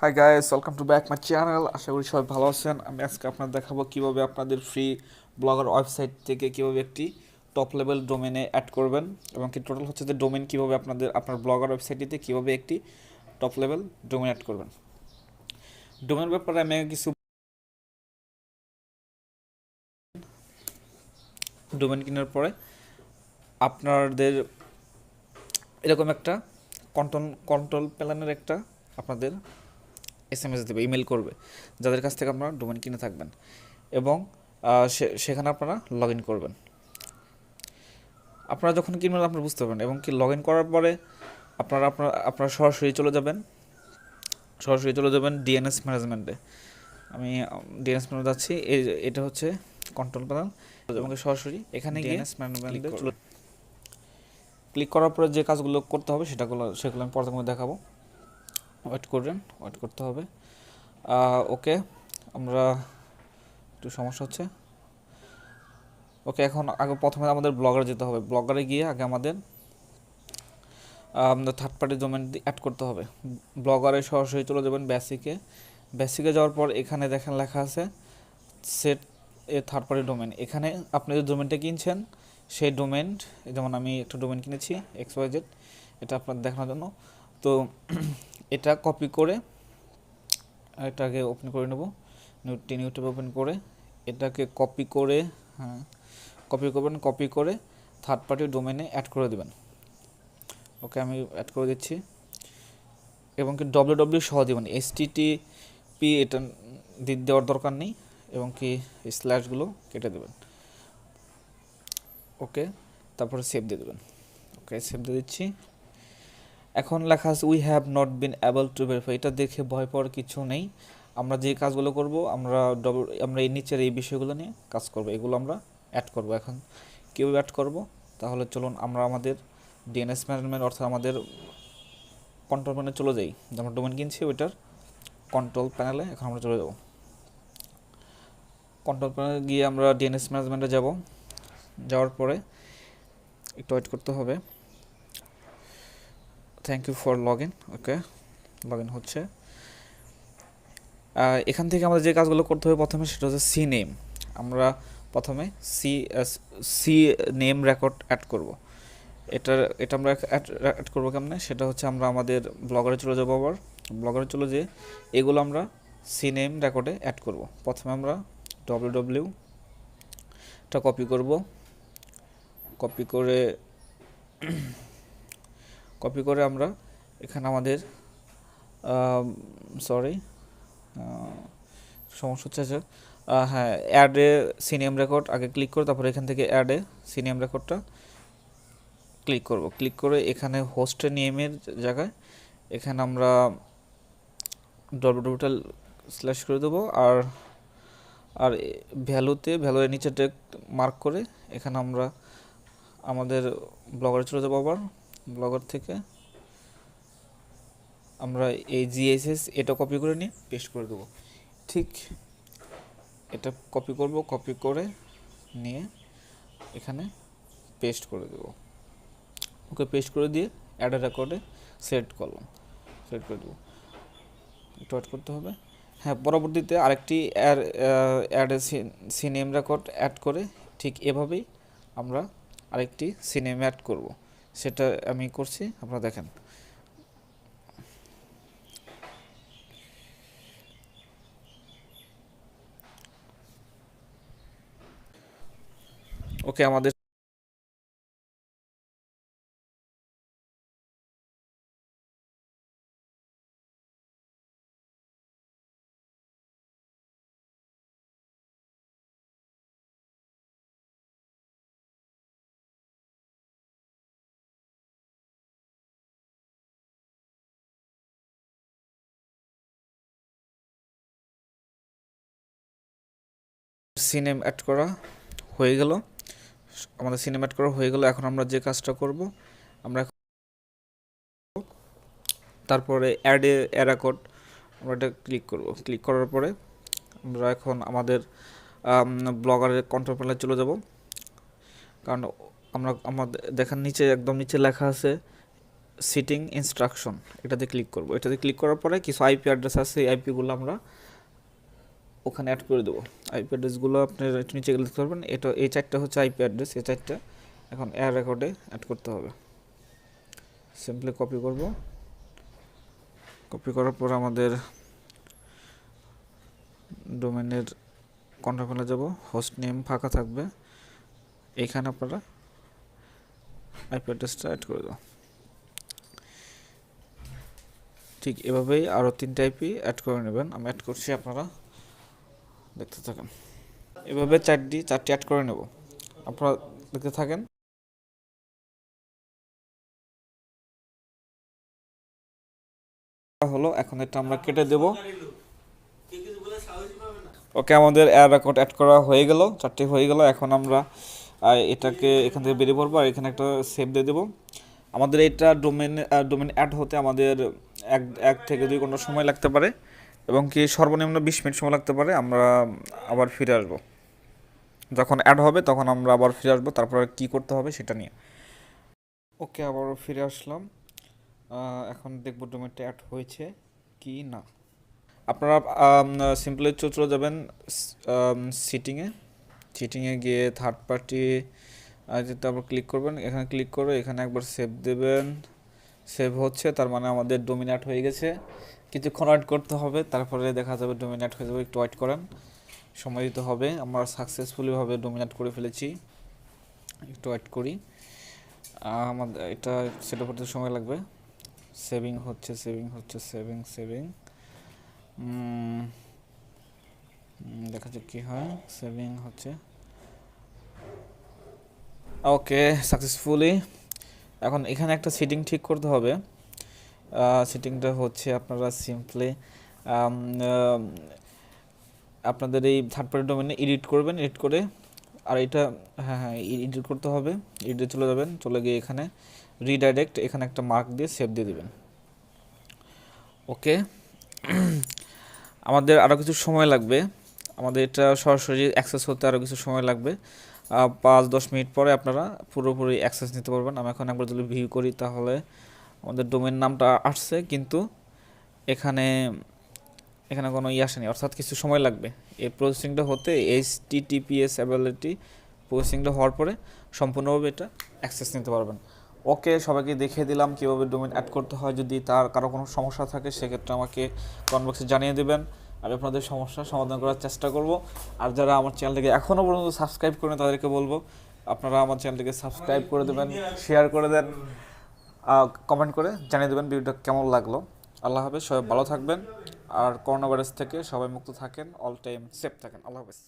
High guys, welcome to back my channel. আশা করি সবাই ভালো আছেন। আমি আজকে আপনাদের দেখাবো কিভাবে আপনাদের ফ্রি ব্লগার ওয়েবসাইট থেকে কিভাবে একটি টপ লেভেল ডোমেনে অ্যাড করবেন এবং কি টোটাল হচ্ছে যে ডোমেন কিভাবে আপনার ব্লগার ওয়েবসাইটটিতে কিভাবে একটি টপ লেভেল ডোমেন অ্যাড করবেন। ডোমেন ব্যাপারে আমি কিছু ডোমেন কেনার পরে আপনাদের এরকম একটা কন্ট্রোল প্ল্যানের একটা আপনাদের এসএমএস দেবে, ইমেল করবে, যাদের কাছ থেকে আপনারা ডোমেন কিনে থাকবেন এবং সেখানে আপনারা লগ ইন করবেন। আপনারা যখন কিনবেন আপনারা বুঝতে পারবেন এবং কি লগ ইন করার পরে আপনারা সরাসরি চলে যাবেন ডিএনএস ম্যানেজমেন্টে। আমি ডিএনএস ম্যানেজমেন্টে যাচ্ছি। এটা হচ্ছে কন্ট্রোল প্যানেল এবং সরাসরি এখানে গিয়ে ডিএনএস ম্যানেজমেন্টে ক্লিক করার পরে যে কাজগুলো করতে হবে সেগুলো আমি প্রথমে দেখাবো। ওয়েট করতে হবে। ওকে, আমরা একটু সমস্যা হচ্ছে। ওকে, এখন প্রথমে আমাদের ব্লগারে যেতে হবে। ব্লগারে গিয়ে আগে আমাদের থার্ড পার্টি ডোমেন অ্যাড করতে হবে। ব্লগারে সরাসরি চলে যাবেন বেসিকে যাওয়ার পর এখানে দেখেন লেখা আছে সেট এ থার্ড পার্টি ডোমেন। এখানে আপনি যে ডোমেনটা কিনছেন সেই ডোমেন, যেমন আমি একটা ডোমেন কিনেছি XYZ, এটা আপনার দেখানোর জন্য। তো এটা কপি করে এটাকে ওপেন করে নেব, নিউ ট্যাব ওপেন করে এটাকে কপি করে থার্ড পার্টি ডোমেনে অ্যাড করে দেবেন। ওকে, আমি অ্যাড করে দিচ্ছি এবং কি ডব্লিউ সহ দেবেন, HTTP এটা দেওয়ার দরকার নেই এবং কি স্ল্যাশগুলো কেটে দেবেন। ওকে, তারপরে সেভ দিয়ে দেবেন। ওকে, সেভ দিয়ে দিচ্ছি। এখন লেখা আছে we have not been able to verify. এটা দেখে ভয় পাওয়ার কিছু নেই। আমরা যে কাজগুলো করব আমরা এই নিচের এই বিষয়গুলো নিয়ে কাজ করব, এগুলো আমরা অ্যাড করব। এখন কীভাবে অ্যাড করব, তাহলে চলুন আমরা আমাদের ডিএনএস ম্যানেজমেন্ট অর্থাৎ আমাদের কন্ট্রোল প্যানেলে চলে যাই। যেমন ডোমেন কিনছি ওইটার কন্ট্রোল প্যানেলে এখন আমরা চলে যাব। কন্ট্রোল প্যানেলে গিয়ে আমরা ডিএনএস ম্যানেজমেন্টে যাওয়ার পরে একটু ওয়েট করতে হবে। Thank you for log in. Okay, log in হচ্ছে। এখান থেকে আমাদের যে কাজগুলো করতে হবে প্রথমে সেটা হচ্ছে সি নেম। আমরা প্রথমে সি নেম রেকর্ড অ্যাড করব। এটা আমরা অ্যাড করবো কেমনে, সেটা হচ্ছে আমরা আমাদের ব্লগারে চলে যাবো। আবার ব্লগারে চলে যেয়ে এগুলো আমরা সি নেম রেকর্ডে অ্যাড করব। প্রথমে আমরা ডব্লিউটা কপি করে আমরা এখানে আমাদের সমস্যা হচ্ছে যে হ্যাঁ, অ্যাডে সিনিয়াম রেকর্ড আগে ক্লিক করে তারপরে এখান থেকে অ্যাডে সিনিয়াম রেকর্ডটা ক্লিক করে এখানে হোস্টের নেমের জায়গায় এখানে আমরা ডব্লিউটা স্ল্যাশ করে দেবো। আর ভ্যালুর নিচে মার্ক করে এখানে আমরা আমাদের ব্লগারে চলে যাবো। আবার ব্লগার থেকে আমরা এই জিএসএস এটা কপি করে নিয়ে পেস্ট করে দেবো। ঠিক এটা কপি করে নিয়ে এখানে পেস্ট করে দেবো। ওকে, পেস্ট করে দিয়ে অ্যাড রেকর্ডে সিলেক্ট করে দেবো। একটু অ্যাড করতে হবে। হ্যাঁ, পরবর্তীতে আরেকটি অ্যাড সিনেম রেকর্ড অ্যাড করে ঠিক এভাবেই আমরা আরেকটি সিনেম অ্যাড করব। সেটা আমি করছি, আপনারা দেখেন। ওকে, আমাদের সিনেম অ্যাড করা হয়ে গেল। এখন আমরা যে কাজটা করব, আমরা তারপরে অ্যাড রেকর্ড আমরা এটা ক্লিক করার পরে আমরা এখন আমাদের ব্লগারের কন্ট্রোল প্যানেলে চলে যাব। কারণ আমাদের দেখেন একদম নিচে লেখা আছে সিটিং ইনস্ট্রাকশন, এটাতে ক্লিক করব। এটাতে ক্লিক করার পরে কিছু আইপি অ্যাড্রেস আছে, এই আইপিগুলো আমরা ওখানে অ্যাড করে দেবো। আইপি অ্যাড্রেসগুলো আপনি একটু নিচে গেলে দেখতে পারবেন, এটা এই 4টা হচ্ছে আইপি অ্যাড্রেস, এই 4টা এখন এয়ার রেকর্ডে অ্যাড করতে হবে। সিম্পলি কপি করব, কপি করার পর আমাদের ডোমেনের কন্ট্রোলে যাব, হোস্ট নেম ফাঁকা থাকবে, এইখানে আপনারা আইপি অ্যাড্রেসটা অ্যাড করে দাও। ঠিক এভাবেই আরও 3টা আইপি অ্যাড করে নেবেন, আমি অ্যাড করছি, আপনারা দেখতে থাকেন। এভাবে 4টি অ্যাড করে নেব, আপনারা দেখতে থাকেন। হলো, এখন এটা আমরা কেটে দেব। ওকে, আমাদের এয়ার রেকর্ড অ্যাড করা হয়ে গেল, 4টি হয়ে গেল। এখন আমরা এটাকে এখান থেকে বেরিয়ে পড়বো আর এখানে একটা সেভ দিয়ে দেবো। আমাদের এটা ডোমেন অ্যাড হতে আমাদের 1 থেকে 2 ঘন্টা সময় লাগতে পারে, এবং কি সর্বনিম্ন 20 মিনিট সময় লাগতে পারে। আমরা আবার ফিরে আসব, যখন অ্যাড হবে তখন আমরা আবার ফিরে আসবো, তারপরে কি করতে হবে সেটা নিয়ে। ওকে, আবারও ফিরে আসলাম। এখন দেখব ডোমেনটা অ্যাড হয়েছে কি না। আপনারা সিম্পলি চলে যাবেন সিটিংয়ে গিয়ে থার্ড পার্টি যেটা আবার ক্লিক করবেন, এখানে ক্লিক করে এখানে একবার সেভ দেবেন। সেভ হচ্ছে, তার মানে আমাদের ডোমেন অ্যাড হয়ে গেছে। কিছুক্ষণ ওয়েট করতে হবে, তারপরে দেখা যাবে ডোমেন অ্যাড হয়ে যাবে। একটু ওয়েট করেন, সময় দিতে হবে। আমরা সাকসেসফুলিভাবে ডোমেন অ্যাড করে ফেলেছি, একটু ওয়েট করি। আমাদের এটা সেট আপ করতে সময় লাগবে। সেভিং হচ্ছে। দেখা যাক কি হয়। সেভিং হচ্ছে, ওকে, সাকসেসফুলি। এখন এখানে একটা সেটিং ঠিক করতে হবে। সেটিংটা হচ্ছে আপনারা সিম্পলি আপনাদের এই থার্ড পার্টি ডোমেনে এডিট করবেন, এডিট করে, আর এটা এডিট করতে হবে। এডিটে চলে যাবেন, চলে গিয়ে এখানে রিডাইরেক্ট, এখানে একটা মার্ক দিয়ে সেভ দিয়ে দেবেন। ওকে, আমাদের আরও কিছু সময় লাগবে, আমাদের এটা সরাসরি অ্যাক্সেস হতে আরও কিছু সময় লাগবে। 5-10 মিনিট পরে আপনারা পুরোপুরি অ্যাক্সেস নিতে পারবেন। আমি এখন একবার যদি ভিউ করি তাহলে আমাদের ডোমেন নামটা আসছে, কিন্তু এখানে কোনো আসেনি, অর্থাৎ কিছু সময় লাগবে এই প্রসেসিংটা হতে। HTTPS অ্যাবিলিটি প্রসেসিংটা হওয়ার পরে সম্পূর্ণভাবে এটা অ্যাক্সেস নিতে পারবেন। ওকে, সবাইকে দেখিয়ে দিলাম কীভাবে ডোমেন অ্যাড করতে হয়। যদি তার কারো কোনো সমস্যা থাকে সেক্ষেত্রে আমাকে কমেন্ট বক্সে জানিয়ে দেবেন, আমি আপনাদের সমস্যার সমাধান করার চেষ্টা করব। আর যারা আমার চ্যানেলটিকে এখনও পর্যন্ত সাবস্ক্রাইব করেন তাদেরকে বলবো আপনারা আমার চ্যানেলটিকে সাবস্ক্রাইব করে দেবেন, শেয়ার করে দেন, কমেন্ট করে জানিয়ে দেবেন ভিডিওটা কেমন লাগলো। আল্লাহ হাফেজ, সবাই ভালো থাকবেন, আর করোনা ভাইরাস থেকে সবাই মুক্ত থাকেন, অল টাইম সেফ থাকেন। আল্লাহ হাফেজ।